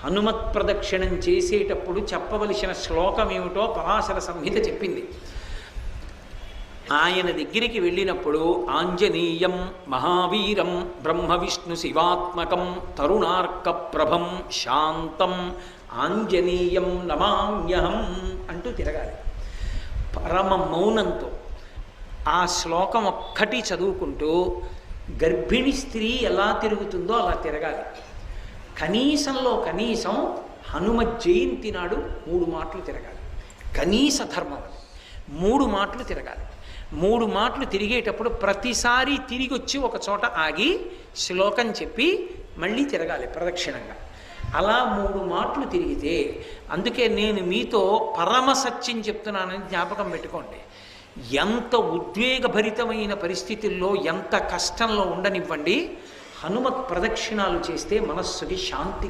హనుమత్ ప్రదక్షిణం చేసేటప్పుడు చెప్పవలసిన శ్లోకం ఏమిటో పరాశర సంహిత చెప్పింది. ఆయన దగ్గరికి వెళ్ళినప్పుడు ఆంజనేయం మహావీరం బ్రహ్మ విష్ణు శివాత్మకం తరుణార్క ప్రభం శాంతం ఆంజనేయం నమామ్యహం అంటూ తిరగాలి పరమ మౌనంతో. ఆ శ్లోకం ఒక్కటి చదువుకుంటూ గర్భిణీ స్త్రీ ఎలా తిరుగుతుందో అలా తిరగాలి. కనీసంలో కనీసం హనుమ జయంతి నాడు 3 మాటలు తిరగాలి. కనీస ధర్మం 3 మాటలు తిరగాలి. 3 మాటలు తిరిగేటప్పుడు ప్రతిసారి తిరిగి వచ్చి ఒక చోట ఆగి శ్లోకం చెప్పి మళ్ళీ తిరగాలి ప్రదక్షిణంగా. అలా 3 మాటలు తిరిగితే, అందుకే నేను మీతో పరమ సత్యం చెప్తున్నానని జ్ఞాపకం పెట్టుకోండి. ఎంత ఉద్వేగభరితమైన పరిస్థితుల్లో, ఎంత కష్టంలో ఉండనివ్వండి, హనుమత్ ప్రదక్షిణాలు చేస్తే మనస్సుకి శాంతి